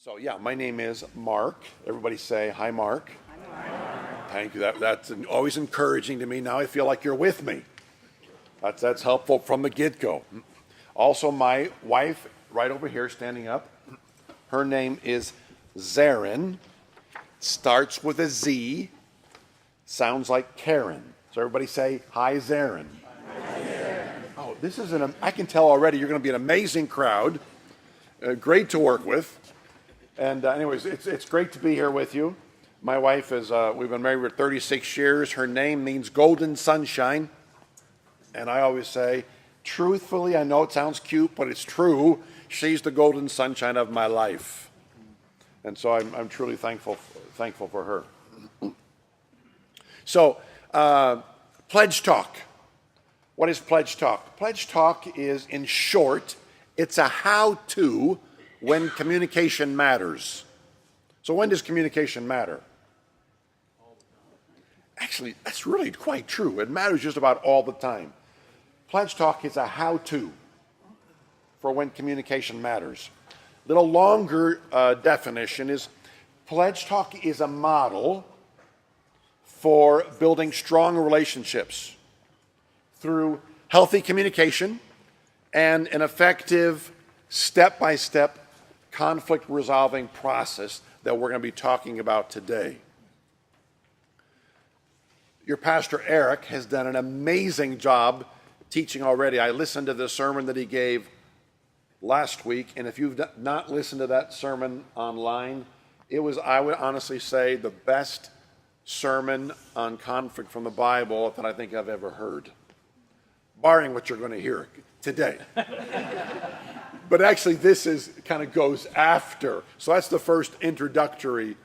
So yeah, my name is Mark. Everybody say, hi, Mark. Hi, Mark. Thank you. That's always encouraging to me. Now I feel like you're with me. That's helpful from the get-go. Also, my wife, right over here, standing up, her name is Zarin. Starts with a Z. Sounds like Karen. So everybody say, hi, Zarin. Hi, Zarin. Oh, this is I can tell already you're going to be an amazing crowd. Great to work with. And anyways, it's great to be here with you. My wife is, we've been married for 36 years. Her name means golden sunshine. And I always say, truthfully, I know it sounds cute, but it's true. She's the golden sunshine of my life. And so I'm truly thankful for her. So, Pledge Talk. What is Pledge Talk? Pledge Talk is, in short, it's a how-to when communication matters. So when does communication matter? Actually, that's really quite true. It matters just about all the time. Pledge Talk is a how-to for when communication matters. A little longer definition is Pledge Talk is a model for building strong relationships through healthy communication and an effective step-by-step conflict resolving process that we're going to be talking about today. Your pastor Eric has done an amazing job teaching already. I listened to the sermon that he gave last week, and if you've not listened to that sermon online, it was, I would honestly say, the best sermon on conflict from the Bible that I think I've ever heard, barring what you're going to hear today. But actually, this kind of goes after. So that's the first introductory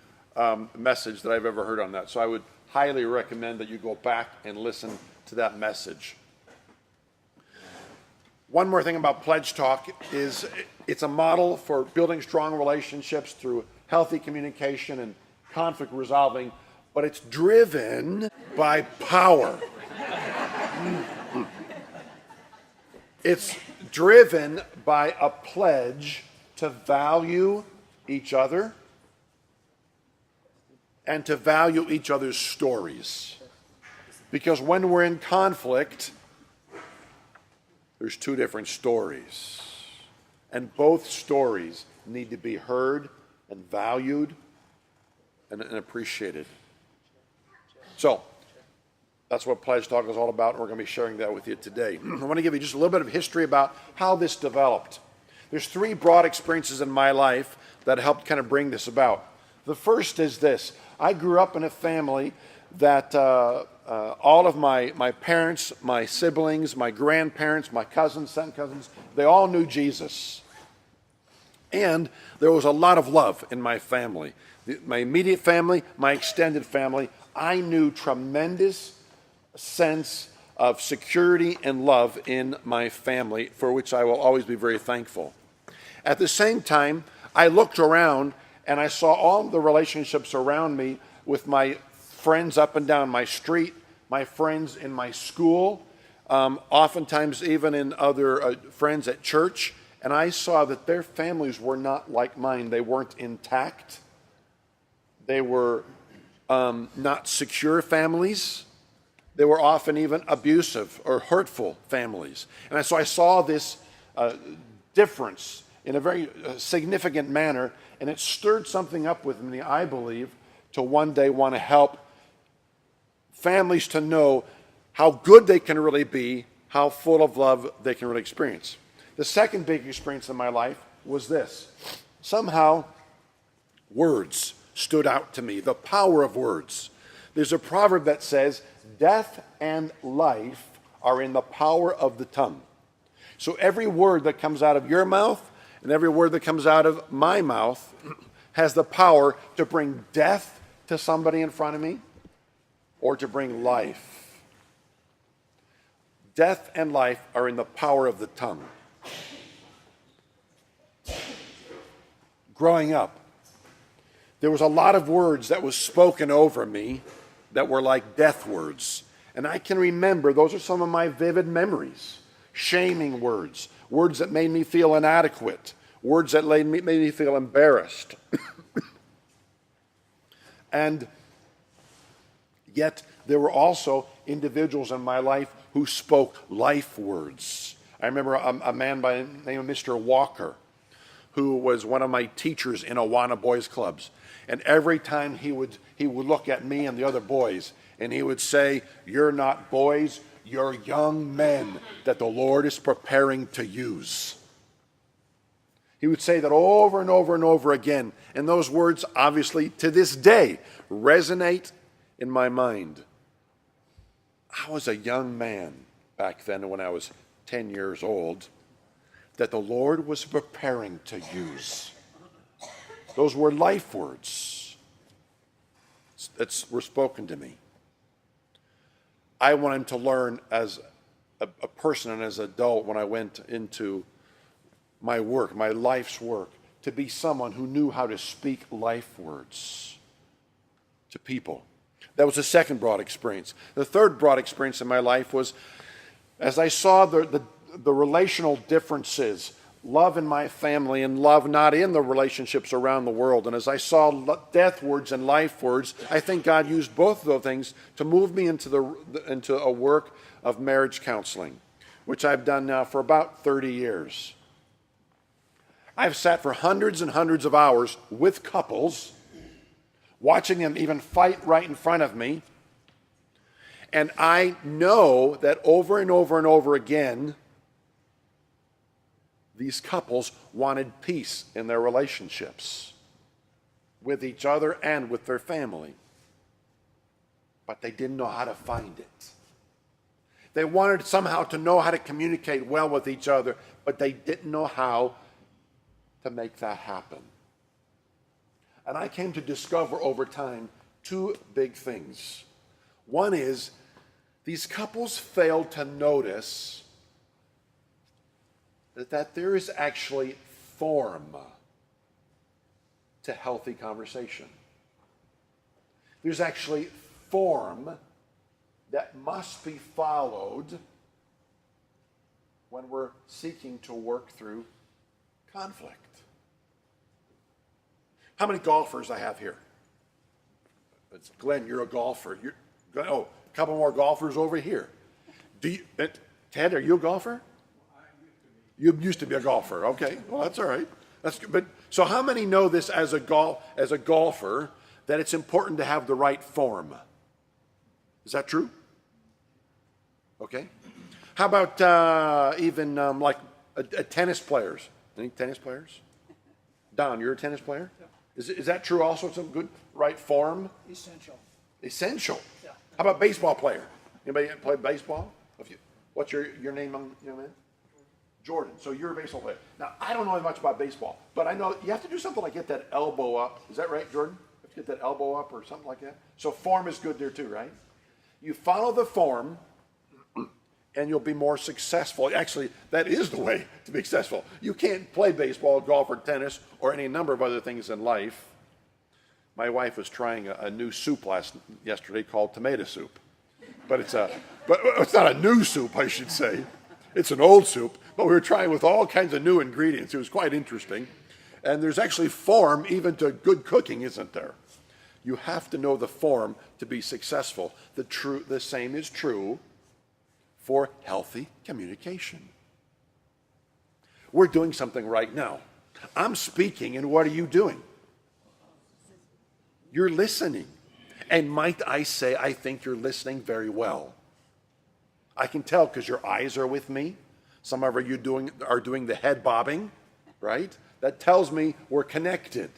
message that I've ever heard on that. So I would highly recommend that you go back and listen to that message. One more thing about Pledge Talk is it's a model for building strong relationships through healthy communication and conflict resolving, but it's driven by power. It's driven by a pledge to value each other and to value each other's stories. Because when we're in conflict, there's two different stories. And both stories need to be heard and valued and appreciated. So, that's what Pledge Talk is all about, and we're going to be sharing that with you today. I want to give you just a little bit of history about how this developed. There's three broad experiences in my life that helped kind of bring this about. The first is this. I grew up in a family that all of my parents, my siblings, my grandparents, my cousins, second cousins, they all knew Jesus. And there was a lot of love in my family. My immediate family, my extended family, I knew tremendous sense of security and love in my family, for which I will always be very thankful. At the same time, I looked around and I saw all the relationships around me with my friends up and down my street, my friends in my school, oftentimes even in other friends at church, and I saw that their families were not like mine. They weren't intact. They were not secure families. They were often even abusive or hurtful families. And so I saw this difference in a very significant manner, and it stirred something up with me, I believe, to one day want to help families to know how good they can really be, how full of love they can really experience. The second big experience in my life was this. Somehow, words stood out to me, the power of words. There's a proverb that says, death and life are in the power of the tongue. So every word that comes out of your mouth and every word that comes out of my mouth has the power to bring death to somebody in front of me or to bring life. Death and life are in the power of the tongue. Growing up, there was a lot of words that was spoken over me that were like death words. And I can remember, those are some of my vivid memories. Shaming words, words that made me feel inadequate, words that made me feel embarrassed. And yet there were also individuals in my life who spoke life words. I remember a man by the name of Mr. Walker, who was one of my teachers in Awana Boys Clubs. And every time he would look at me and the other boys, and he would say, "You're not boys, you're young men that the Lord is preparing to use." He would say that over and over and over again. And those words, obviously, to this day, resonate in my mind. I was a young man back then when I was 10 years old that the Lord was preparing to use. Those were life words that were spoken to me. I wanted to learn as a person and as an adult when I went into my work, my life's work, to be someone who knew how to speak life words to people. That was the second broad experience. The third broad experience in my life was as I saw the relational differences, love in my family and love not in the relationships around the world. And as I saw death words and life words, I think God used both of those things to move me into a work of marriage counseling, which I've done now for about 30 years. I've sat for hundreds and hundreds of hours with couples, watching them even fight right in front of me. And I know that over and over and over again, these couples wanted peace in their relationships with each other and with their family. But they didn't know how to find it. They wanted somehow to know how to communicate well with each other, but they didn't know how to make that happen. And I came to discover over time two big things. One is these couples failed to notice that there is actually form to healthy conversation. There's actually form that must be followed when we're seeking to work through conflict. How many golfers I have here? It's Glenn, you're a golfer. A couple more golfers over here. Ted, are you a golfer? You used to be a golfer. Okay, well that's all right. That's good. But so how many know this as a golfer that it's important to have the right form? Is that true? Okay. How about even like tennis players? Any tennis players? Don, you're a tennis player? Yeah. Is that true also? Some good right form? Essential. Essential. Yeah. How about baseball player? Anybody play baseball? What's your name, young man? Jordan. So you're a baseball player. Now, I don't know much about baseball, but I know you have to do something like get that elbow up. Is that right, Jordan? You have to get that elbow up or something like that? So form is good there too, right? You follow the form and you'll be more successful. Actually, that is the way to be successful. You can't play baseball, golf, or tennis, or any number of other things in life. My wife was trying a new soup yesterday called tomato soup. But it's not a new soup, I should say. It's an old soup, but we were trying with all kinds of new ingredients. It was quite interesting. And there's actually form even to good cooking, isn't there? You have to know the form to be successful. The same is true for healthy communication. We're doing something right now. I'm speaking, and what are you doing? You're listening. And might I say, I think you're listening very well. I can tell because your eyes are with me. Some of you are doing the head bobbing, right? That tells me we're connected,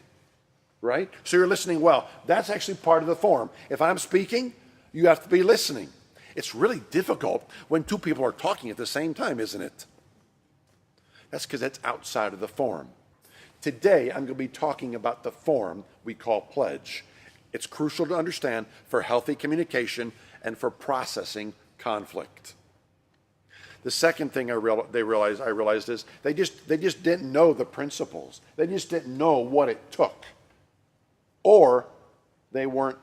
right? So you're listening well. That's actually part of the form. If I'm speaking, you have to be listening. It's really difficult when two people are talking at the same time, isn't it? That's because it's outside of the form. Today, I'm going to be talking about the form we call pledge. It's crucial to understand for healthy communication and for processing conflict. The second thing I realized is they just didn't know the principles. They just didn't know what it took. Or they weren't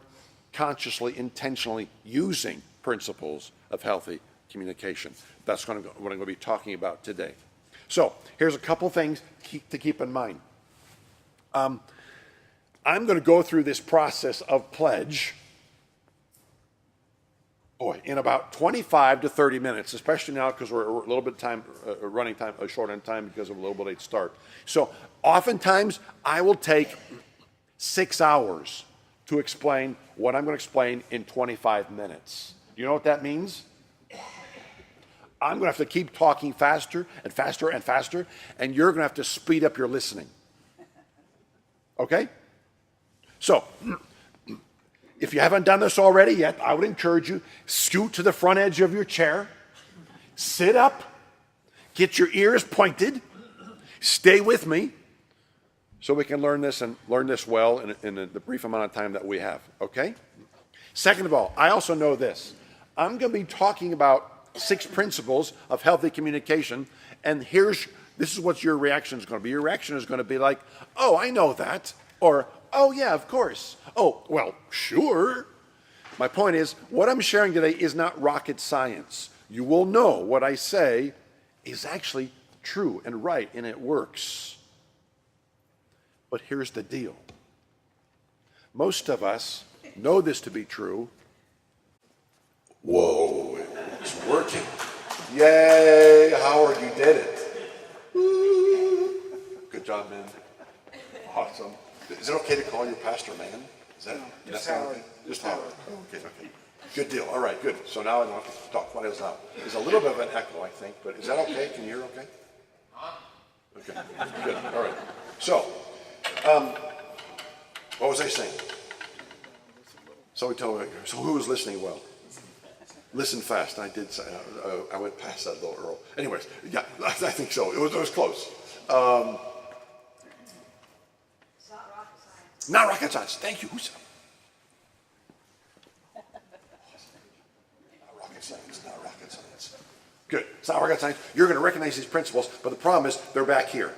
consciously, intentionally using principles of healthy communication. That's what I'm going to be talking about today. So here's a couple things to keep in mind. I'm going to go through this process of pledge, in about 25 to 30 minutes, especially now because we're a little bit short on time because of a little bit late start. So oftentimes I will take 6 hours to explain what I'm going to explain in 25 minutes. You know what that means? I'm going to have to keep talking faster and faster and faster, and you're going to have to speed up your listening. Okay? So, if you haven't done this already yet, I would encourage you, scoot to the front edge of your chair, sit up, get your ears pointed, stay with me, so we can learn this and learn this well in the brief amount of time that we have, okay? Second of all, I also know this. I'm going to be talking about 6 principles of healthy communication, and this is what your reaction is going to be. Your reaction is going to be like, oh, I know that, or, oh, yeah, of course. Oh, well, sure. My point is, what I'm sharing today is not rocket science. You will know what I say is actually true and right, and it works. But here's the deal. Most of us know this to be true. Whoa, it's working. Yay, Howard, you did it. Woo. Good job, man. Awesome. Is it okay to call you Pastor Man? Is that just Howard? Just Howard. Okay. Good deal. All right, good. So now I don't have to talk quite as loud. There's a little bit of an echo, I think, but is that okay? Can you hear okay? Okay, good. All right. So, what was I saying? Somebody told me, so who was listening well? Listen fast. I did say, I went past that little Earl. Anyways, yeah, I think so. It was close. Not rocket science. Thank you. Who said? Not rocket science. Not rocket science. Good. It's not rocket science. You're going to recognize these principles, but the problem is they're back here.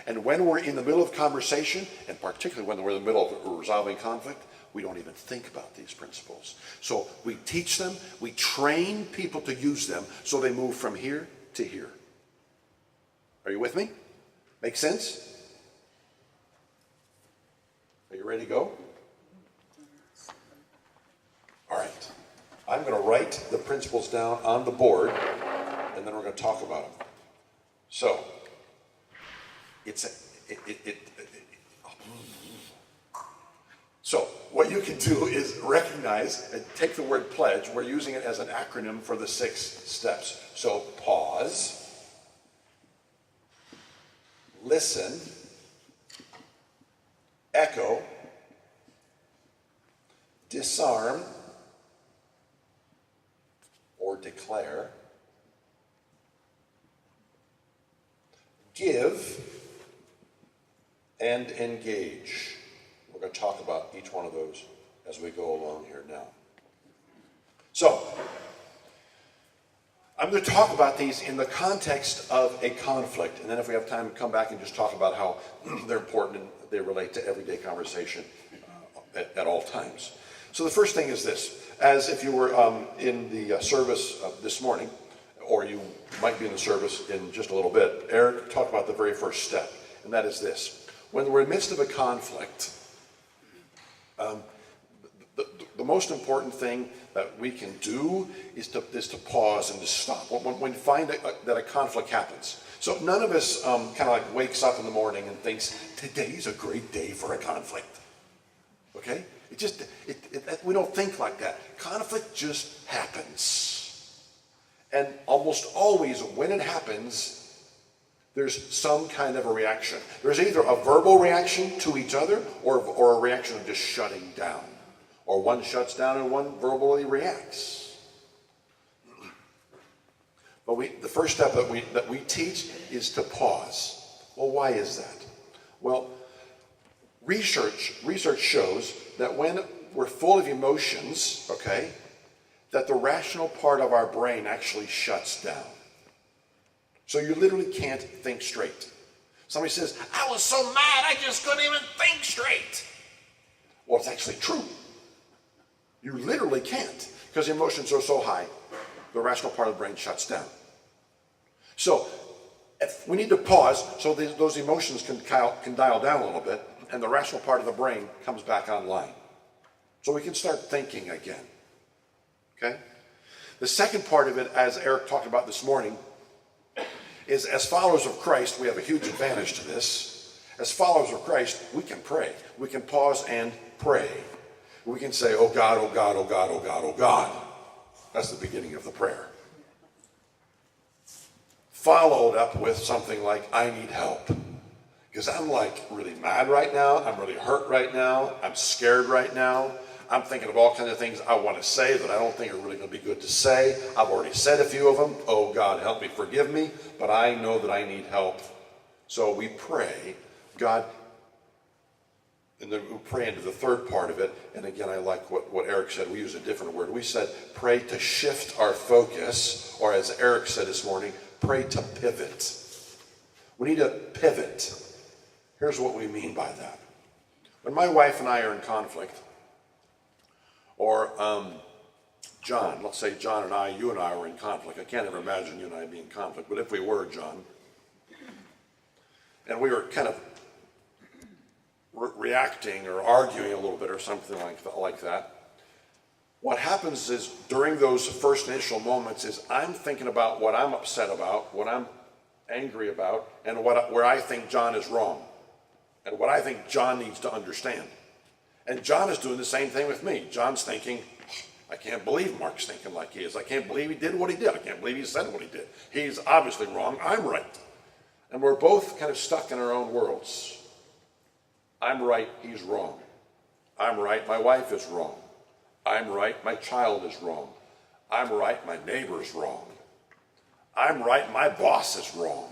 And when we're in the middle of conversation, and particularly when we're in the middle of resolving conflict, we don't even think about these principles. So we teach them, we train people to use them so they move from here to here. Are you with me? Make sense? Are you ready to go? All right. I'm going to write the principles down on the board, and then we're going to talk about them. So, So what you can do is recognize and take the word pledge. We're using it as an acronym for the 6 steps. So pause, listen, echo, disarm or declare, give, and engage. We're going to talk about each one of those as we go along here now. So, I'm going to talk about these in the context of a conflict, and then if we have time, come back and just talk about how they're important and they relate to everyday conversation at all times. So the first thing is this. As if you were in the service this morning, or you might be in the service in just a little bit, Eric talked about the very first step, and that is this. When we're in the midst of a conflict, the most important thing that we can do is to pause and to stop when you find that a conflict happens. So none of us kind of like wakes up in the morning and thinks, today's a great day for a conflict. Okay? We don't think like that. Conflict just happens. And almost always when it happens, there's some kind of a reaction. There's either a verbal reaction to each other or a reaction of just shutting down. Or one shuts down and one verbally reacts. But the first step that we teach is to pause. Well, why is that? Well, research shows that when we're full of emotions, okay, that the rational part of our brain actually shuts down. So you literally can't think straight. Somebody says, I was so mad I just couldn't even think straight. Well, it's actually true. You literally can't, because emotions are so high, the rational part of the brain shuts down. So We need to pause so those emotions can dial down a little bit, and the rational part of the brain comes back online. So we can start thinking again. Okay? The second part of it, as Eric talked about this morning, is as followers of Christ, we have a huge advantage to this. As followers of Christ, we can pray. We can pause and pray. We can say, oh God, oh God, oh God, oh God, oh God. That's the beginning of the prayer. Followed up with something like, I need help. Because I'm like really mad right now. I'm really hurt right now. I'm scared right now. I'm thinking of all kinds of things I want to say that I don't think are really going to be good to say. I've already said a few of them. Oh God, help me, forgive me. But I know that I need help. So we pray, God, and then we pray into the third part of it. And again, I like what Eric said. We use a different word. We said pray to shift our focus, or as Eric said this morning, pray to pivot. We need to pivot. Here's what we mean by that. When my wife and I are in conflict, or John, let's say John and I, you and I are in conflict. I can't ever imagine you and I being in conflict, but if we were, John, and we were kind of reacting or arguing a little bit or something like that, what happens is during those first initial moments is I'm thinking about what I'm upset about, what I'm angry about, and where I think John is wrong, and what I think John needs to understand. And John is doing the same thing with me. John's thinking, I can't believe Mark's thinking like he is. I can't believe he did what he did. I can't believe he said what he did. He's obviously wrong. I'm right. And we're both kind of stuck in our own worlds. I'm right. He's wrong. I'm right. My wife is wrong. I'm right. My child is wrong. I'm right. My neighbor's wrong. I'm right. My boss is wrong.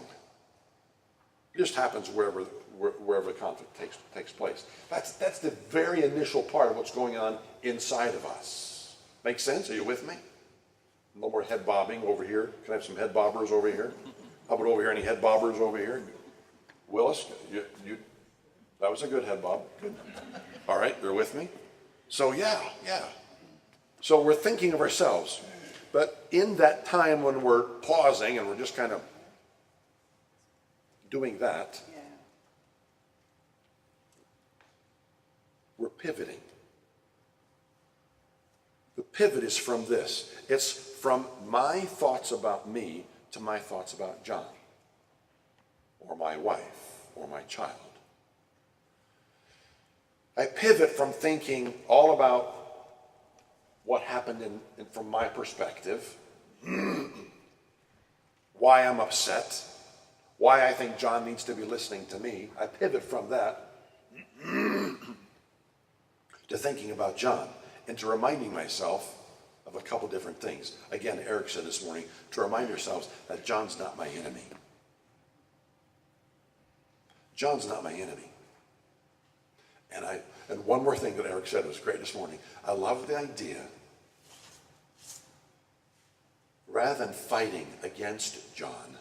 It just happens wherever the conflict takes place. That's the very initial part of what's going on inside of us. Make sense? Are you with me? No more head bobbing over here. Can I have some head bobbers over here? How about over here? Any head bobbers over here? Willis, that was a good head bob. Good. All right, you're with me? So yeah. So we're thinking of ourselves. But in that time when we're pausing and we're just kind of doing that, we're pivoting. The pivot is from this. It's from my thoughts about me to my thoughts about John, or my wife, or my child. I pivot from thinking all about what happened from my perspective, why I'm upset, why I think John needs to be listening to me. I pivot from that to thinking about John and to reminding myself of a couple different things. Again, Eric said this morning, to remind yourselves that John's not my enemy. John's not my enemy. And one more thing that Eric said was great this morning. I love the idea, rather than fighting against John,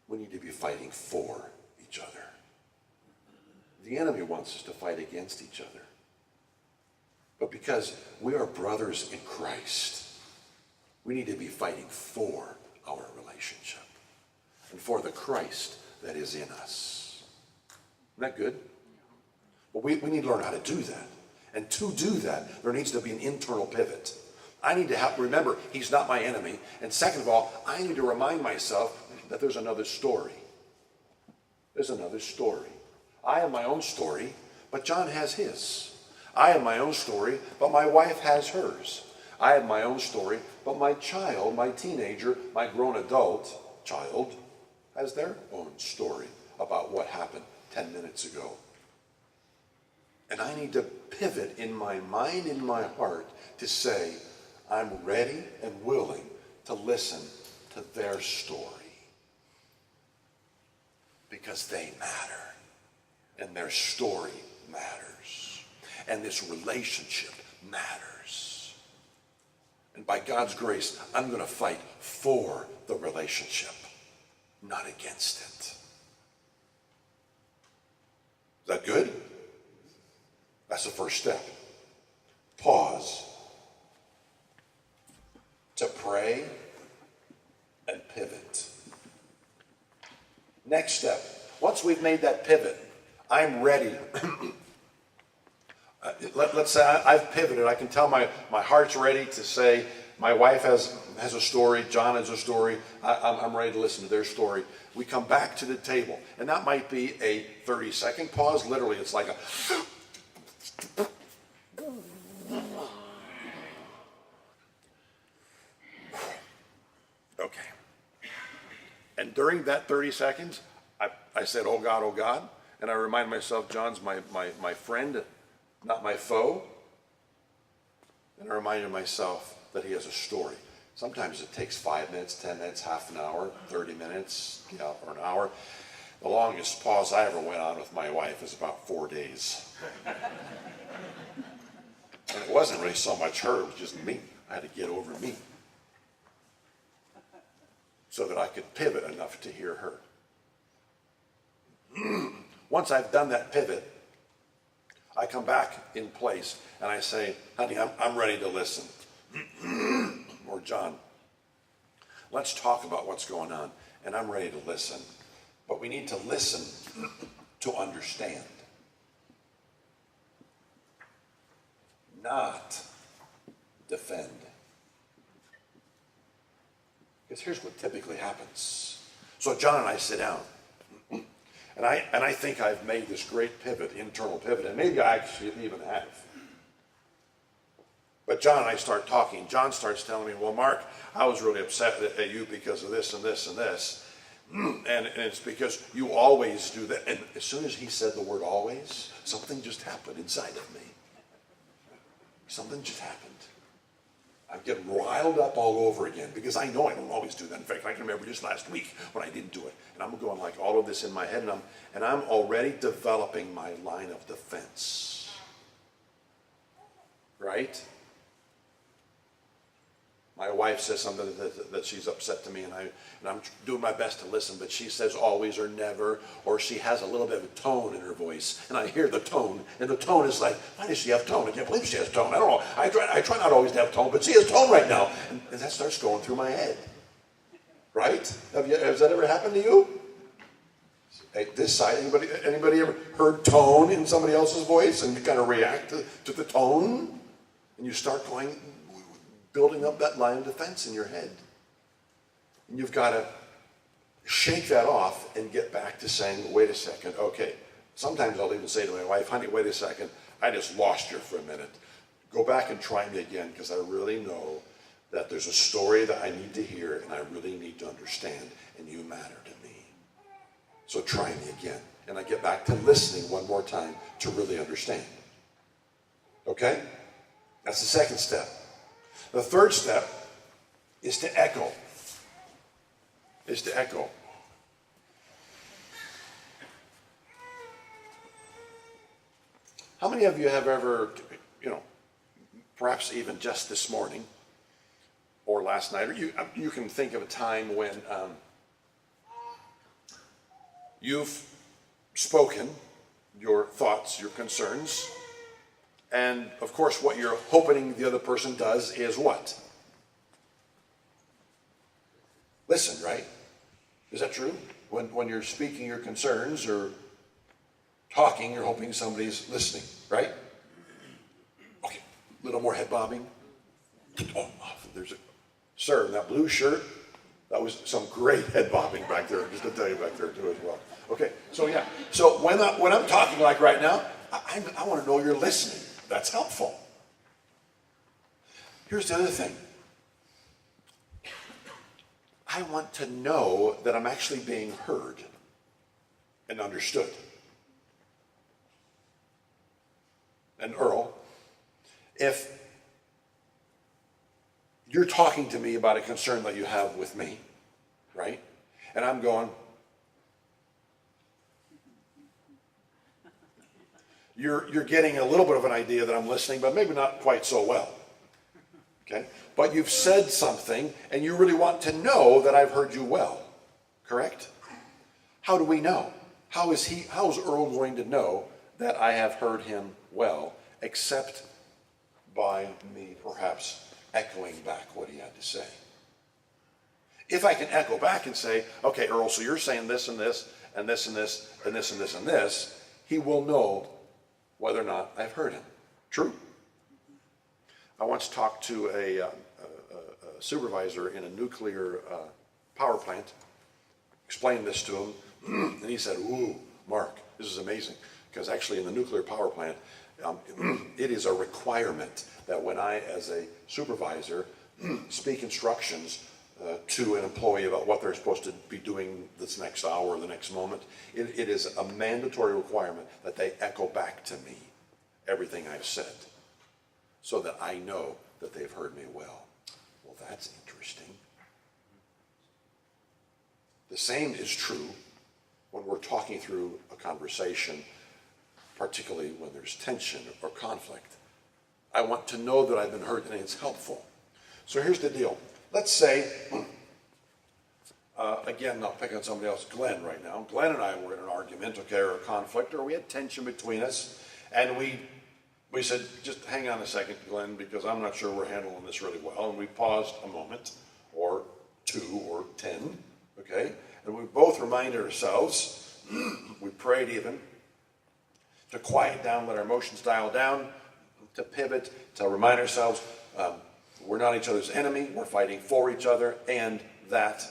we need to be fighting for each other. The enemy wants us to fight against each other. But because we are brothers in Christ, we need to be fighting for our relationship and for the Christ that is in us. Isn't that good? Well, we need to learn how to do that. And to do that, there needs to be an internal pivot. I need to remember he's not my enemy. And second of all, I need to remind myself that there's another story. There's another story. I have my own story, but John has his. I have my own story, but my wife has hers. I have my own story, but my child, my teenager, my grown adult child has their own story about what happened 10 minutes ago. And I need to pivot in my mind, in my heart, to say, I'm ready and willing to listen to their story. Because they matter. And their story matters. And this relationship matters. And by God's grace, I'm going to fight for the relationship, not against it. Is that good? That's the first step. Pause. To pray and pivot. Next step, once we've made that pivot, I'm ready. Let's say I've pivoted. I can tell my heart's ready to say, my wife has a story, John has a story, I'm ready to listen to their story. We come back to the table, and that might be a 30-second pause. Literally, it's like a... Okay. And during that 30 seconds, I said, oh God, and I remind myself, John's my friend, not my foe. And I reminded myself that he has a story. Sometimes it takes 5 minutes, 10 minutes, half an hour, 30 minutes, or an hour. The longest pause I ever went on with my wife is about 4 days. And it wasn't really so much her, it was just me. I had to get over me so that I could pivot enough to hear her. Once I've done that pivot, I come back in place and I say, honey, I'm ready to listen. Or John, let's talk about what's going on, and I'm ready to listen. But we need to listen to understand, not defend. Because here's what typically happens. So John and I sit down, and I think I've made this great pivot, internal pivot, and maybe I actually even have. But John and I start talking. John starts telling me, well, Mark, I was really upset at you because of this and this and this. And it's because you always do that. And as soon as he said the word always, something just happened inside of me. Something just happened. I get riled up all over again because I know I don't always do that. In fact, I can remember just last week when I didn't do it. And I'm going like all of this in my head, and I'm already developing my line of defense. Right? My wife says something that she's upset to me, and I'm doing my best to listen, but she says always or never, or she has a little bit of a tone in her voice, and I hear the tone, and the tone is like, why does she have tone? I can't believe she has tone. I don't know. I try not always to have tone, but she has tone right now, and that starts going through my head. Right? Has that ever happened to you? Hey, this side, anybody ever heard tone in somebody else's voice, and you kind of react to the tone, and you start building up that line of defense in your head. And you've got to shake that off and get back to saying, wait a second, okay. Sometimes I'll even say to my wife, honey, wait a second, I just lost you for a minute. Go back and try me again, because I really know that there's a story that I need to hear and I really need to understand, and you matter to me. So try me again. And I get back to listening one more time to really understand. Okay? That's the second step. The third step is to echo. How many of you have ever, perhaps even just this morning or last night, or you can think of a time when you've spoken your thoughts, your concerns, and of course what you're hoping the other person does is what? Listen, right? Is that true? When you're speaking your concerns or talking, you're hoping somebody's listening, right? Okay, a little more head bobbing. Oh, sir, in that blue shirt, that was some great head bobbing back there, just to tell you back there too as well. Okay, so yeah. So when I'm talking like right now, I want to know you're listening. That's helpful. Here's the other thing. I want to know that I'm actually being heard and understood. And Earl, if you're talking to me about a concern that you have with me, right? And I'm going, you're getting a little bit of an idea that I'm listening, but maybe not quite so well. Okay? But you've said something, and you really want to know that I've heard you well. Correct? How do we know? How is Earl going to know that I have heard him well, except by me perhaps echoing back what he had to say? If I can echo back and say, okay, Earl, so you're saying this and this, and this and this and this and this and this, he will know whether or not I've heard him. True? I once talked to a supervisor in a nuclear power plant, explained this to him, and he said, "Ooh, Mark, this is amazing." Because actually in the nuclear power plant, it is a requirement that when I, as a supervisor, speak instructions to an employee about what they're supposed to be doing this next hour or the next moment, it is a mandatory requirement that they echo back to me everything I've said so that I know that they've heard me well. Well, that's interesting. The same is true when we're talking through a conversation, particularly when there's tension or conflict. I want to know that I've been heard and it's helpful. So here's the deal. Let's say, again, I'll pick on somebody else, Glenn right now. Glenn and I were in an argument, okay, or a conflict, or we had tension between us, and we said, just hang on a second, Glenn, because I'm not sure we're handling this really well, and we paused a moment, or 2 or 10, okay, and we both reminded ourselves, we prayed even, to quiet down, let our emotions dial down, to pivot, to remind ourselves we're not each other's enemy, we're fighting for each other, and that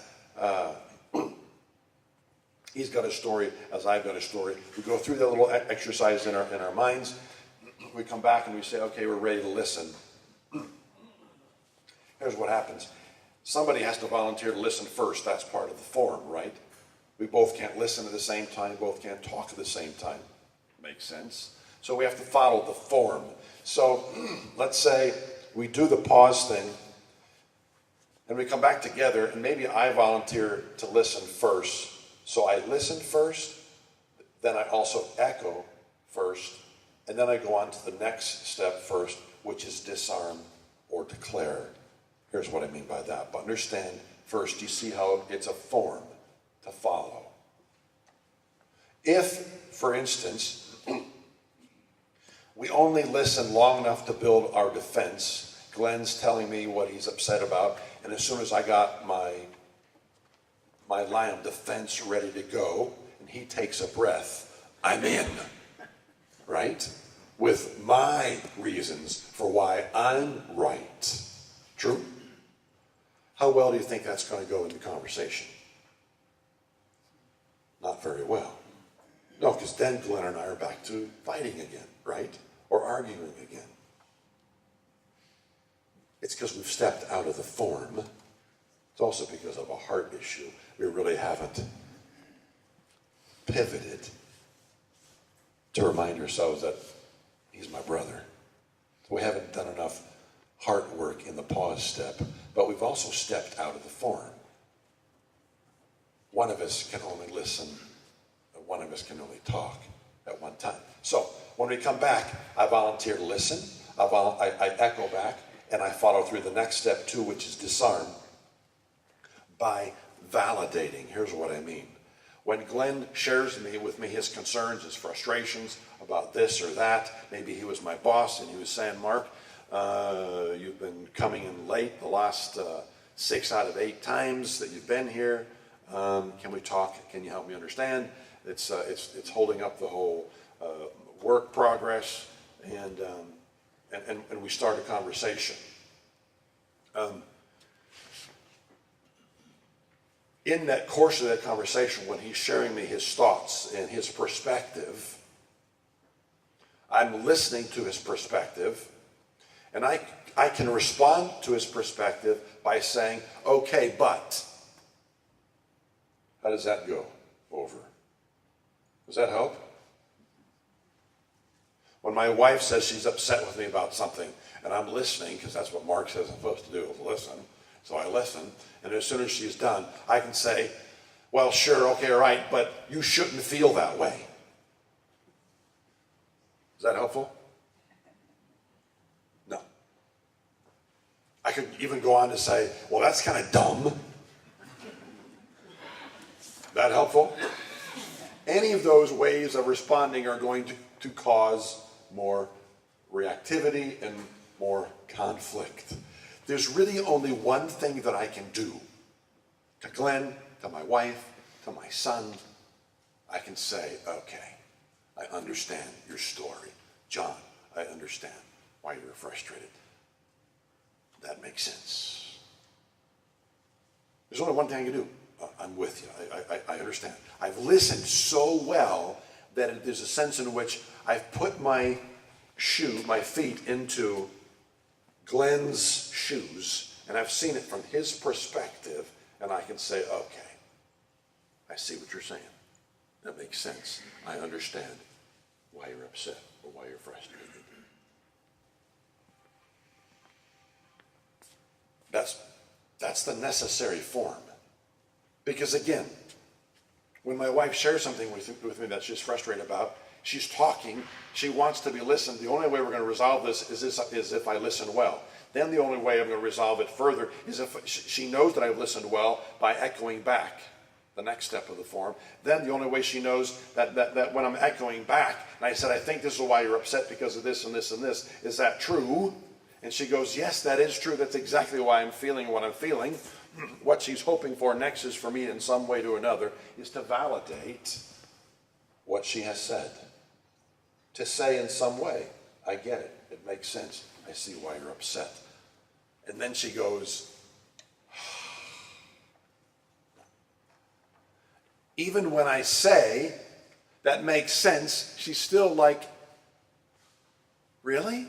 he's got a story as I've got a story. We go through that little exercise in our minds. We come back and we say, okay, we're ready to listen. Here's what happens. Somebody has to volunteer to listen first. That's part of the form, right? We both can't listen at the same time, both can't talk at the same time. Makes sense. So we have to follow the form. So let's say we do the pause thing and we come back together and maybe I volunteer to listen first. So I listen first, then I also echo first, and then I go on to the next step first, which is disarm or declare. Here's what I mean by that. But understand first, you see how it's a form to follow. If, for instance, we only listen long enough to build our defense, Glenn's telling me what he's upset about, and as soon as I got my line of defense ready to go, and he takes a breath, I'm in, right? With my reasons for why I'm right. True? How well do you think that's going to go in the conversation? Not very well. No, because then Glenn and I are back to fighting again, right? Or arguing again. It's because we've stepped out of the form. It's also because of a heart issue. We really haven't pivoted to remind ourselves that he's my brother. We haven't done enough heart work in the pause step, but we've also stepped out of the form. One of us can only listen, and one of us can only talk at one time. So when we come back, I volunteer to listen, I echo back, and I follow through the next step too, which is disarm, by validating. Here's what I mean. When Glenn shares with me his concerns, his frustrations about this or that, maybe he was my boss and he was saying, Mark, you've been coming in late the last 6 out of 8 times that you've been here. Can we talk? Can you help me understand? It's holding up the whole work progress, and we start a conversation. In that course of that conversation, when he's sharing me his thoughts and his perspective, I'm listening to his perspective, and I can respond to his perspective by saying, okay, but. How does that go over? Does that help? When my wife says she's upset with me about something, and I'm listening, because that's what Mark says I'm supposed to do, is listen. So I listen, and as soon as she's done, I can say, well, sure, okay, all right, but you shouldn't feel that way. Is that helpful? No. I could even go on to say, well, that's kind of dumb. That helpful? Any of those ways of responding are going to cause more reactivity and more conflict. There's really only one thing that I can do to Glenn, to my wife, to my son, I can say, okay, I understand your story. John, I understand why you're frustrated. That makes sense. There's only one thing I can do. I'm with you. I understand. I've listened so well that there's a sense in which I've put my feet into Glenn's shoes, and I've seen it from his perspective, and I can say, okay, I see what you're saying. That makes sense. I understand why you're upset or why you're frustrated. That's the necessary form. Because again, when my wife shares something with me that she's frustrated about, she's talking, she wants to be listened. The only way we're going to resolve this is if I listen well. Then the only way I'm going to resolve it further is if she knows that I've listened well by echoing back the next step of the form. Then the only way she knows that when I'm echoing back, and I said, I think this is why you're upset because of this and this and this, is that true? And she goes, yes, that is true. That's exactly why I'm feeling what I'm feeling. What she's hoping for next is for me in some way to another is to validate what she has said. To say in some way, I get it. It makes sense. I see why you're upset. And then she goes, even when I say that makes sense, she's still like, really?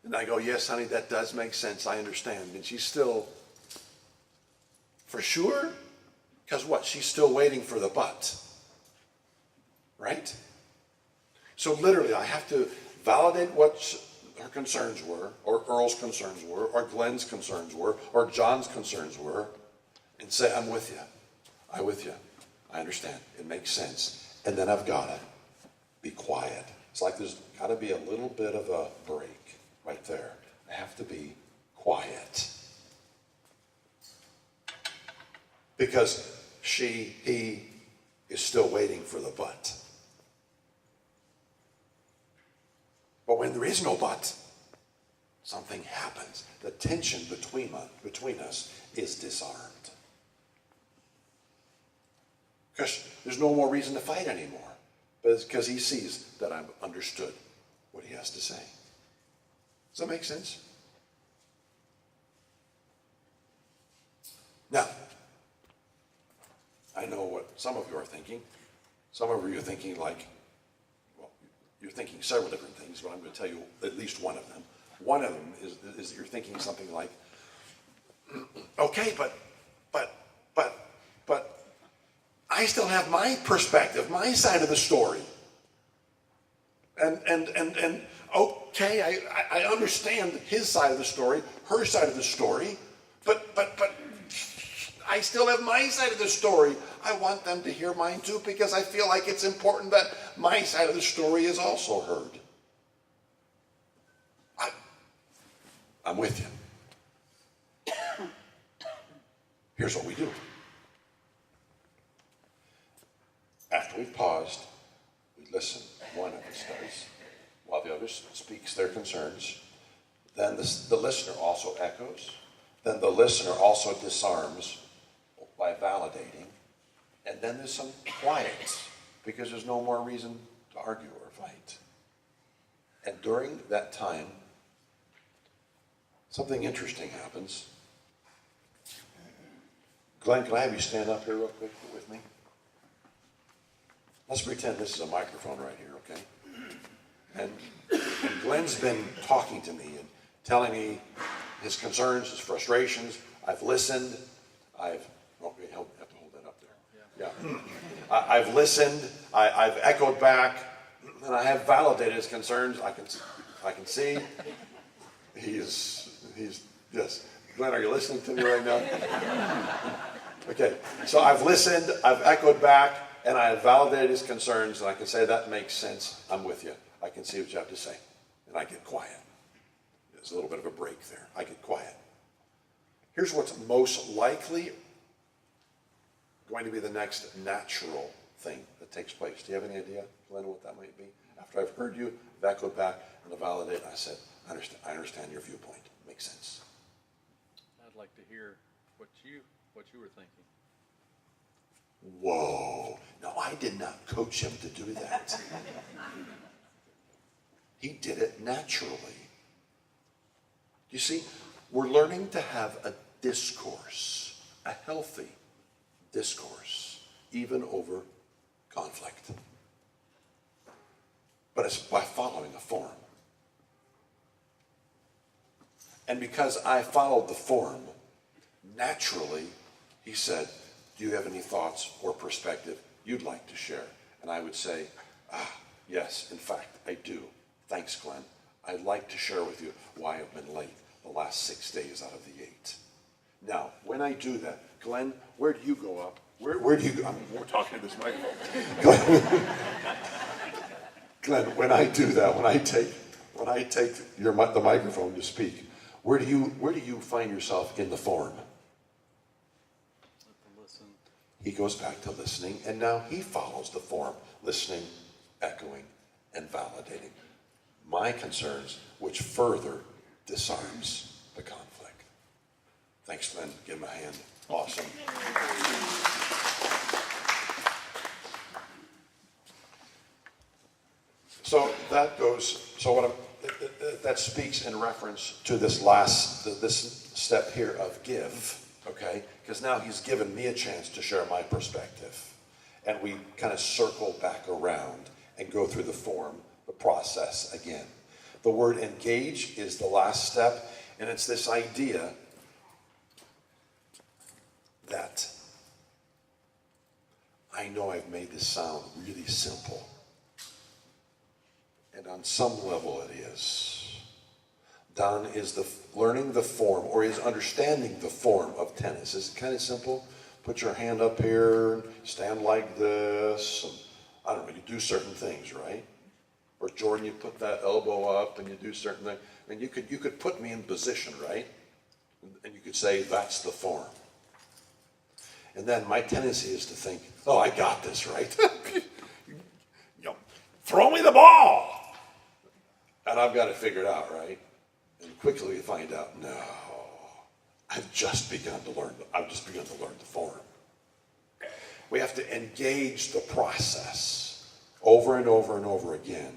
And I go, yes, honey, that does make sense. I understand. And she's still, for sure? Because what? She's still waiting for the but. Right? So literally, I have to validate what her concerns were, or Earl's concerns were, or Glenn's concerns were, or John's concerns were, and say, I'm with you. I'm with you. I understand. It makes sense. And then I've got to be quiet. It's like there's got to be a little bit of a break right there. I have to be quiet. Because he is still waiting for the but. But when there is no but, something happens. The tension between us is disarmed. Because there's no more reason to fight anymore. But it's because he sees that I've understood what he has to say. Does that make sense? Now, I know what some of you are thinking. Some of you are thinking like, well, you're thinking several different things, but I'm going to tell you at least one of them. One of them is that you're thinking something like, okay, but I still have my perspective, my side of the story. And okay, I understand his side of the story, her side of the story, but I still have my side of the story. I want them to hear mine too, because I feel like it's important that my side of the story is also heard. I'm with you. Here's what we do. After we've paused, we listen. One of us does, while the other speaks their concerns. Then the listener also echoes. Then the listener also disarms by validating. And then there's some quiet, because there's no more reason to argue or fight. And during that time, something interesting happens. Glenn, can I have you stand up here real quick with me? Let's pretend this is a microphone right here, okay? And Glenn's been talking to me and telling me his concerns, his frustrations. I've listened. You have to hold that up there. Yeah. I've listened. I've echoed back, and I have validated his concerns. I can see. He's yes. Glenn, are you listening to me right now? Okay. So I've listened. I've echoed back. And I have validated his concerns, and I can say that makes sense. I'm with you. I can see what you have to say. And I get quiet. There's a little bit of a break there. I get quiet. Here's what's most likely going to be the next natural thing that takes place. Do you have any idea, Glenn, what that might be? After I've heard you, I've echoed back, and I validate, I said, I understand your viewpoint. It makes sense. I'd like to hear what you were thinking. Whoa. No, I did not coach him to do that. He did it naturally. You see, we're learning to have a discourse, a healthy discourse, even over conflict. But it's by following a form. And because I followed the form, naturally, he said, do you have any thoughts or perspective you'd like to share? And I would say, yes, in fact, I do. Thanks, Glenn. I'd like to share with you why I've been late the last 6 days out of the 8. Now, when I do that, Glenn, where do you go up? Where do you go? I mean, we're talking to this microphone. Glenn, when I do that, when I take the microphone to speak, where do you find yourself in the form? Listen. He goes back to listening, and now he follows the form, listening, echoing, and validating my concerns, which further disarms the conflict. Thanks, Glenn. Give him a hand. Awesome. So that goes. So that speaks in reference to this step here of give. Okay, because now he's given me a chance to share my perspective, and we kind of circle back around and go through the form, the process again. The word engage is the last step, and it's this idea that I know I've made this sound really simple, and on some level it is. Don is learning the form, or is understanding the form of tennis. Is it kind of simple? Put your hand up here, stand like this. And, I don't know, you do certain things, right? Or Jordan, you put that elbow up and you do certain things. And you could put me in position, right? And you could say, that's the form. And then my tendency is to think, oh, I got this, right? Throw me the ball! And I've got it figured out, right? And quickly you find out, no, I've just begun to learn the form. We have to engage the process over and over and over again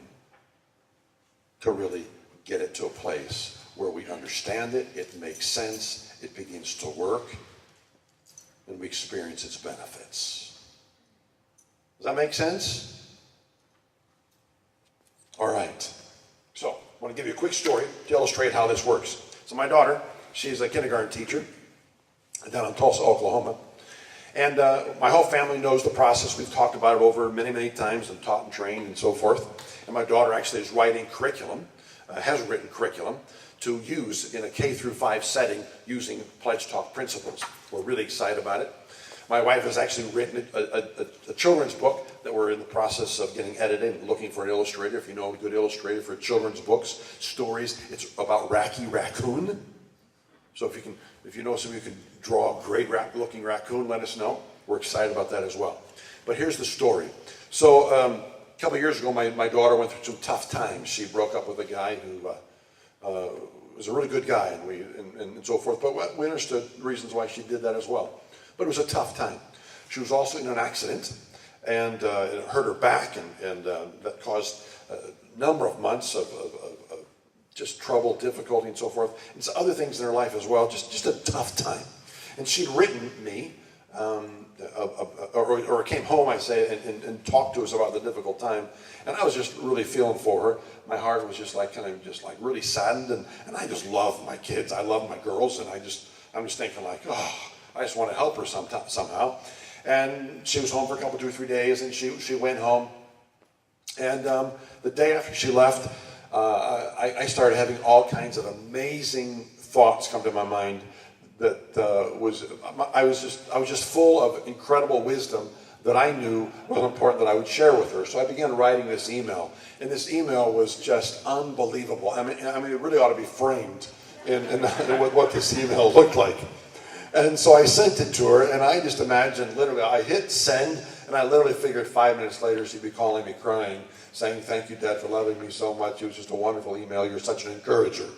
to really get it to a place where we understand it, it makes sense, it begins to work, and we experience its benefits. Does that make sense? All right. So, I want to give you a quick story to illustrate how this works. So my daughter, she's a kindergarten teacher down in Tulsa, Oklahoma. And my whole family knows the process. We've talked about it over many, many times and taught and trained and so forth. And my daughter actually is writing curriculum, has written curriculum to use in a K through 5 setting using PLEDGETalk principles. We're really excited about it. My wife has actually written a children's book that we're in the process of getting edited and looking for an illustrator. If you know a good illustrator for children's books, stories, it's about Racky Raccoon. So if you know somebody who can draw a great looking raccoon, let us know. We're excited about that as well. But here's the story. So a couple of years ago, my daughter went through some tough times. She broke up with a guy who was a really good guy, and so forth. But we understood reasons why she did that as well. But it was a tough time. She was also in an accident, and it hurt her back, and that caused a number of months of just trouble, difficulty, and so forth. And some other things in her life as well, just a tough time. And she'd written me, or came home, I say, and talked to us about the difficult time. And I was just really feeling for her. My heart was just like, kind of just like really saddened. And I just love my kids. I love my girls. And I'm just thinking like, oh, I just want to help her somehow. And she was home for a couple, 2 or 3 days, and she went home. And the day after she left, I started having all kinds of amazing thoughts come to my mind that I was just full of incredible wisdom that I knew was important that I would share with her. So I began writing this email, and this email was just unbelievable. I mean, it really ought to be framed in what this email looked like. And so I sent it to her, and I just imagined, literally, I hit send, and I literally figured 5 minutes later she'd be calling me crying, saying, thank you, Dad, for loving me so much. It was just a wonderful email. You're such an encourager.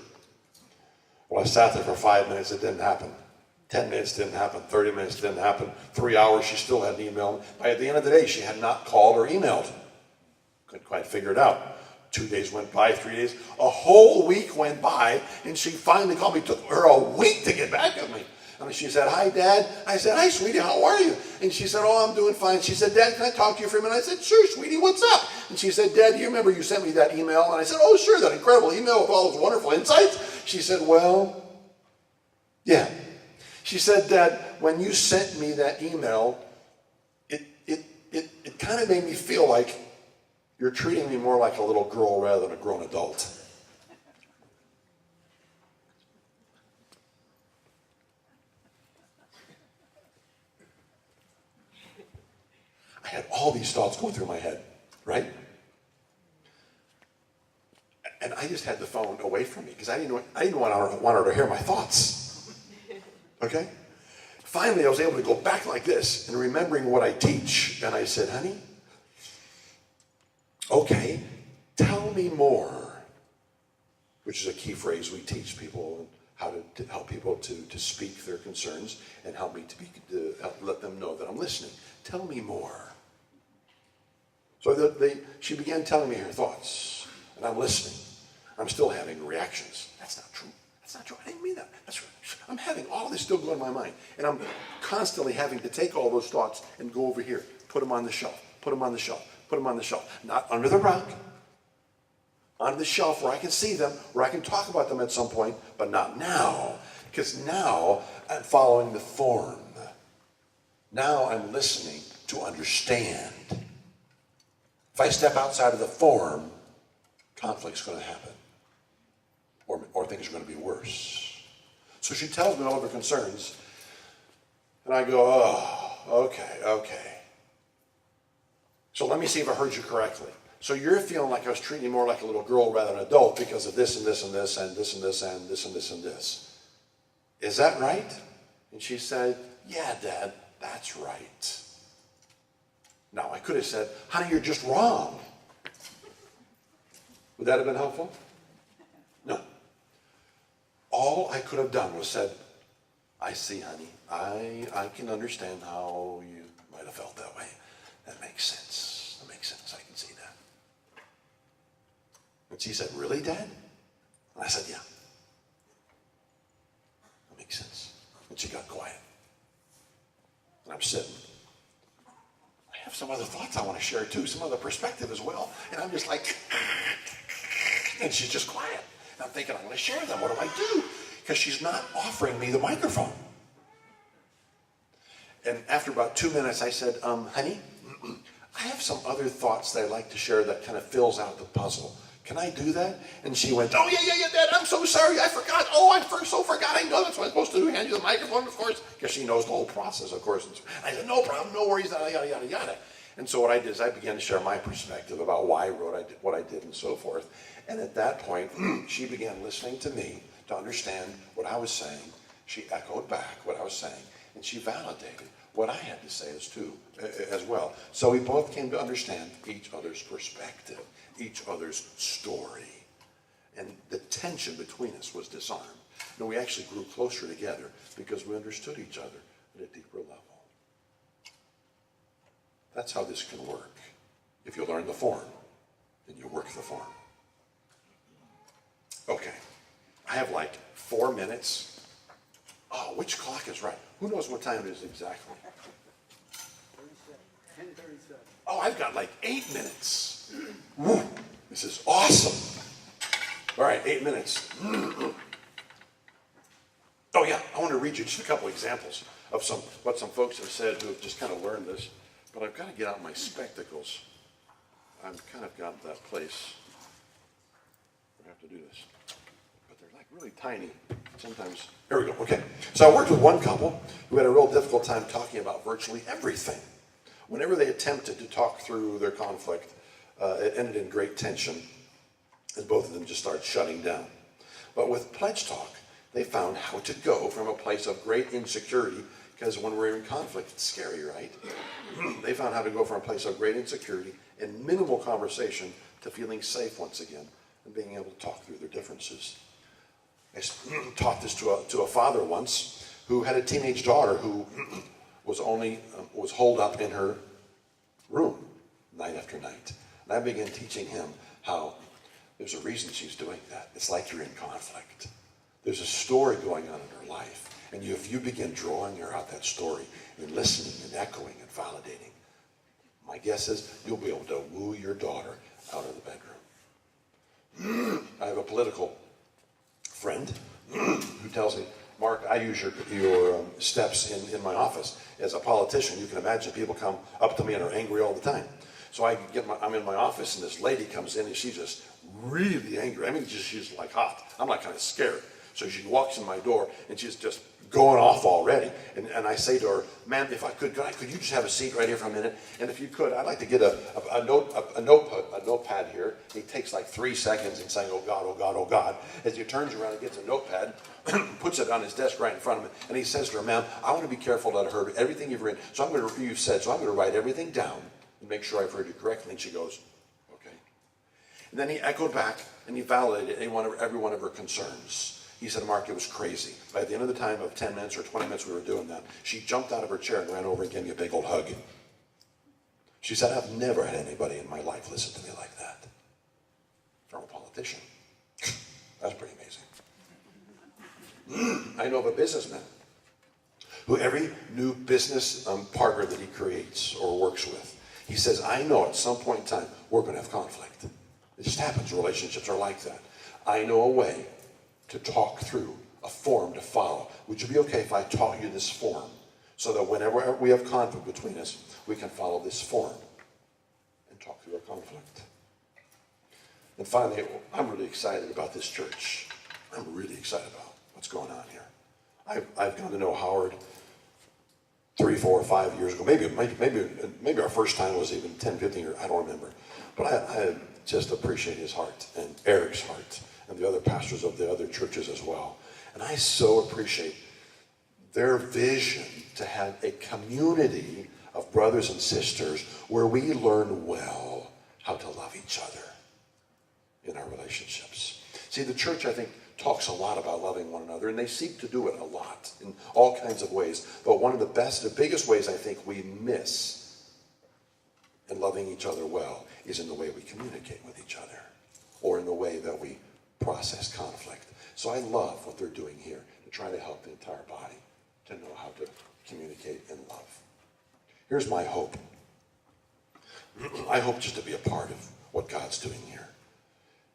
Well, I sat there for 5 minutes. It didn't happen. 10 minutes didn't happen, 30 minutes didn't happen, 3 hours, she still hadn't emailed. By the end of the day, she had not called or emailed. Couldn't quite figure it out. 2 days went by, 3 days, a whole week went by, and she finally called me. It took her a week to get back with me. And she said, "Hi, Dad." I said, "Hi, sweetie, how are you?" And she said, "Oh, I'm doing fine." She said, "Dad, can I talk to you for a minute?" I said, "Sure, sweetie, what's up?" And she said, "Dad, do you remember you sent me that email?" And I said, "Oh, sure, that incredible email with all those wonderful insights." She said, "Well, yeah." She said, "Dad, when you sent me that email, it kind of made me feel like you're treating me more like a little girl rather than a grown adult." I had all these thoughts going through my head, right? And I just had the phone away from me because I didn't want her to hear my thoughts. Okay? Finally, I was able to go back like this and remembering what I teach. And I said, "Honey, okay, tell me more," which is a key phrase we teach people, how to help people to speak their concerns and help me to let them know that I'm listening. Tell me more. So she began telling me her thoughts, and I'm listening. I'm still having reactions. That's not true. That's not true. I didn't mean that. That's right. I'm having all this still going in my mind, and I'm constantly having to take all those thoughts and go over here, put them on the shelf, put them on the shelf, put them on the shelf. Not under the rug, on the shelf where I can see them, where I can talk about them at some point, but not now, because now I'm following the form. Now I'm listening to understand. If I step outside of the form, conflict's going to happen, or things are going to be worse. So she tells me all of her concerns, and I go, "Oh, okay. So let me see if I heard you correctly. So you're feeling like I was treating you more like a little girl rather than an adult because of this and this and this and this and this and this and this and this. Is that right?" And she said, "Yeah, Dad, that's right." Now, I could have said, "Honey, you're just wrong." Would that have been helpful? No. All I could have done was said, "I see, honey. I can understand how you might have felt that way. That makes sense. That makes sense. I can see that." And she said, "Really, Dad?" And I said, "Yeah. That makes sense." And she got quiet. And I'm sitting. I have some other thoughts I want to share too, some other perspective as well. And I'm just like, and she's just quiet. And I'm thinking, I'm going to share them. What do I do? Because she's not offering me the microphone. And after about 2 minutes, I said, "Honey, I have some other thoughts that I'd like to share that kind of fills out the puzzle. Can I do that?" And she went, "Oh, yeah, Dad, I'm so sorry. I forgot. Oh, I so forgot. I know that's what I'm supposed to do. Hand you the microphone, of course." Because she knows the whole process, of course. And I said, "No problem, no worries, yada, yada, yada, yada." And so what I did is I began to share my perspective about why I wrote what I did and so forth. And at that point, she began listening to me to understand what I was saying. She echoed back what I was saying, and she validated what I had to say as well. So we both came to understand each other's perspective, each other's story. And the tension between us was disarmed. And we actually grew closer together because we understood each other at a deeper level. That's how this can work. If you learn the form, then you work the form. Okay, I have like 4 minutes. Oh, which clock is right? Who knows what time it is exactly? 10:37. Oh, I've got like 8 minutes. Woo, this is awesome. All right, 8 minutes. Oh yeah, I want to read you just a couple examples of what some folks have said who have just kind of learned this. But I've got to get out my spectacles. I've kind of got that place. I have to do this. But they're like really tiny. Sometimes. Here we go. Okay. So I worked with one couple who had a real difficult time talking about virtually everything. Whenever they attempted to talk through their conflict, it ended in great tension, and both of them just started shutting down. But with PLEDGEtalk, they found how to go from a place of great insecurity, because when we're in conflict, it's scary, right? They found how to go from a place of great insecurity and minimal conversation to feeling safe once again and being able to talk through their differences. I taught this to a father once who had a teenage daughter who was holed up in her room night after night. And I began teaching him how there's a reason she's doing that. It's like you're in conflict. There's a story going on in her life. And if you begin drawing her out that story and listening and echoing and validating, my guess is you'll be able to woo your daughter out of the bedroom. I have a political friend who tells me, Mark, I use your steps in my office. As a politician, you can imagine people come up to me and are angry all the time. So I'm in my office and this lady comes in and she's just really angry. I mean, she's like hot. I'm like kind of scared. So she walks in my door and she's just going off already. And I say to her, ma'am, if I could you just have a seat right here for a minute? And if you could, I'd like to get a notepad here. He takes like 3 seconds in saying, oh God, oh God, oh God. As he turns around and gets a notepad, puts it on his desk right in front of him, and he says to her, ma'am, I want to be careful that I heard everything you've written. So I'm going to write everything down and make sure I've heard you correctly. And she goes, okay. And then he echoed back and he validated every one of her concerns. He said, Mark, it was crazy. By the end of the time of 10 minutes or 20 minutes we were doing that, she jumped out of her chair and ran over and gave me a big old hug. She said, I've never had anybody in my life listen to me like that. From a politician. That's pretty amazing. I know of a businessman who every new business partner that he creates or works with, he says, I know at some point in time we're going to have conflict. It just happens. Relationships are like that. I know a way to talk through, a form to follow. Would you be okay if I taught you this form so that whenever we have conflict between us, we can follow this form and talk through our conflict? And finally, I'm really excited about this church. I'm really excited about what's going on here. I've gone to know Howard 3, 4, 5 years ago. Maybe our first time was even 10, 15 years, I don't remember. But I just appreciate his heart and Eric's heart and the other pastors of the other churches as well. And I so appreciate their vision to have a community of brothers and sisters where we learn well how to love each other in our relationships. See, the church, I think, talks a lot about loving one another, and they seek to do it a lot in all kinds of ways. But one of the biggest ways I think we miss in loving each other well is in the way we communicate with each other or in the way that we process conflict. So I love what they're doing here to try to help the entire body to know how to communicate in love. Here's my hope. I hope just to be a part of what God's doing here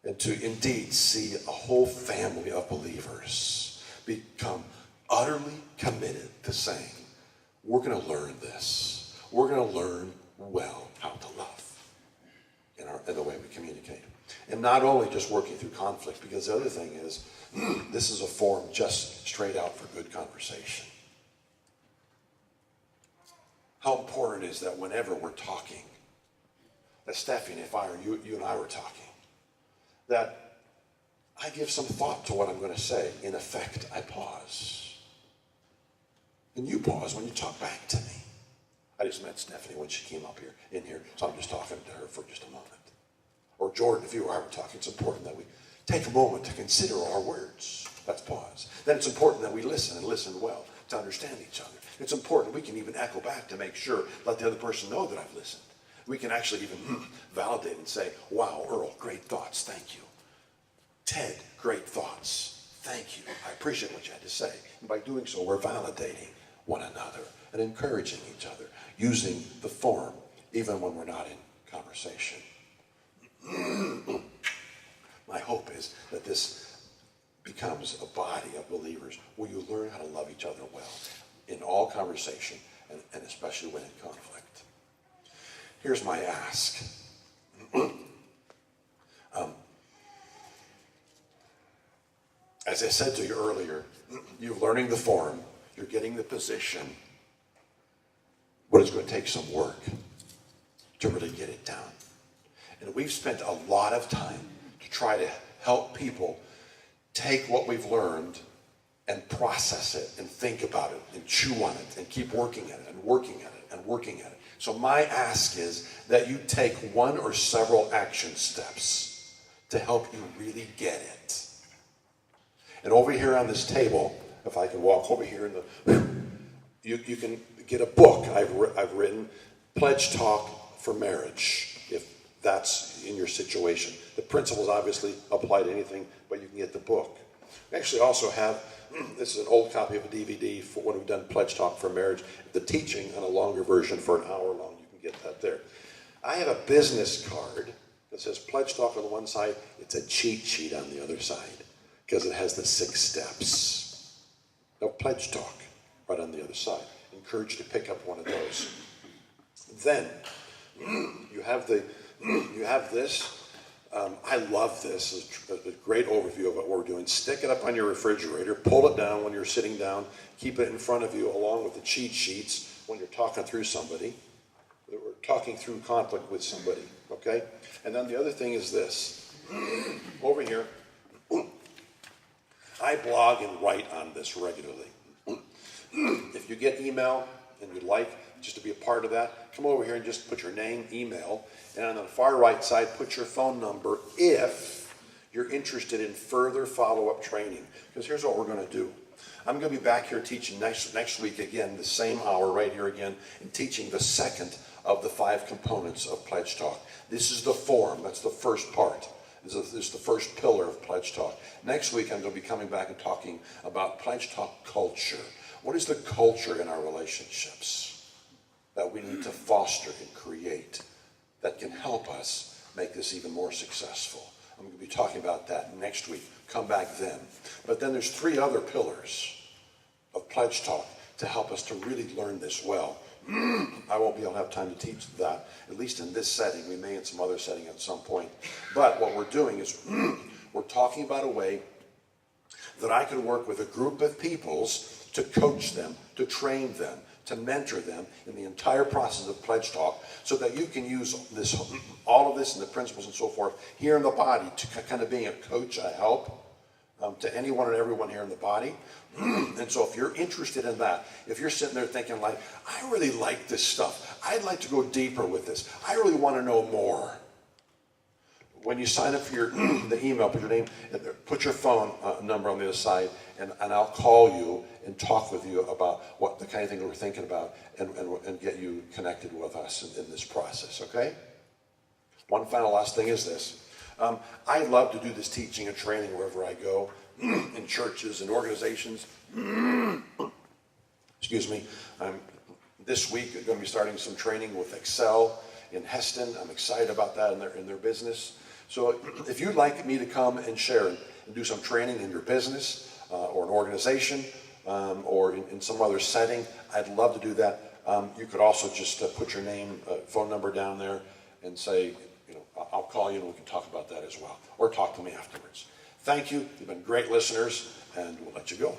and to indeed see a whole family of believers become utterly committed to saying, we're going to learn this. We're going to learn well how to love in the way we communicate. And not only just working through conflict, because the other thing is, this is a forum just straight out for good conversation. How important is that whenever we're talking, that Stephanie, if I or you and I were talking, that I give some thought to what I'm going to say. In effect, I pause. And you pause when you talk back to me. I just met Stephanie when she came up in here, so I'm just talking to her for just a moment. Or Jordan, if you or I were talking, it's important that we take a moment to consider our words. That's pause. Then it's important that we listen and listen well to understand each other. It's important we can even echo back to make sure, let the other person know that I've listened. We can actually even validate and say, wow, Earl, great thoughts, thank you. Ted, great thoughts, thank you. I appreciate what you had to say. And by doing so, we're validating one another and encouraging each other, using the form even when we're not in conversation. My hope is that this becomes a body of believers where you learn how to love each other well in all conversation and especially when in conflict. Here's my ask. As I said to you earlier, you're learning the form, you're getting the position, but it's going to take some work to really get it down. And we've spent a lot of time to try to help people take what we've learned and process it and think about it and chew on it and keep working at it and working at it and working at it. So my ask is that you take one or several action steps to help you really get it. And over here on this table, if I can walk over here, you can get a book I've written, Pledge Talk for Marriage, if that's in your situation. The principles obviously apply to anything, but you can get the book. We actually also have, this is an old copy of a DVD for when we've done Pledge Talk for Marriage, the teaching on a longer version for an hour long. You can get that there. I have a business card that says Pledge Talk on the one side. It's a cheat sheet on the other side because it has the 6 steps of Pledge Talk right on the other side. Encourage you to pick up one of those. Then you have this. I love this. It's a great overview of what we're doing. Stick it up on your refrigerator. Pull it down when you're sitting down. Keep it in front of you along with the cheat sheets when you're talking through somebody. We're talking through conflict with somebody, okay? And then the other thing is this. Over here, I blog and write on this regularly. If you get email and you'd like just to be a part of that, come over here and just put your name, email, and on the far right side, put your phone number if you're interested in further follow-up training. Because here's what we're going to do. I'm going to be back here teaching next week again, the same hour right here again, and teaching the second of the 5 components of Pledge Talk. This is the form. That's the first part. This is the first pillar of Pledge Talk. Next week, I'm going to be coming back and talking about Pledge Talk culture. What is the culture in our relationships that we need to foster and create that can help us make this even more successful? I'm going to be talking about that next week. Come back then. But then there's 3 other pillars of Pledge Talk to help us to really learn this well. I won't be able to have time to teach that, at least in this setting. We may in some other setting at some point. But what we're doing is we're talking about a way that I can work with a group of peoples to coach them, to train them, to mentor them in the entire process of Pledge Talk so that you can use this, all of this and the principles and so forth here in the body to kind of being a coach, a help to anyone and everyone here in the body. And so if you're interested in that, if you're sitting there thinking like, I really like this stuff. I'd like to go deeper with this. I really want to know more. When you sign up for the email, put your name, put your phone number on the other side, and I'll call you and talk with you about what the kind of thing we're thinking about and get you connected with us in this process, okay? One final last thing is this. I love to do this teaching and training wherever I go, in churches and organizations. Excuse me. This week I'm going to be starting some training with Excel in Heston. I'm excited about that in their business. So if you'd like me to come and share and do some training in your business or an organization or in some other setting, I'd love to do that. You could also just put your name, phone number down there and say, I'll call you and we can talk about that as well. Or talk to me afterwards. Thank you. You've been great listeners, and we'll let you go.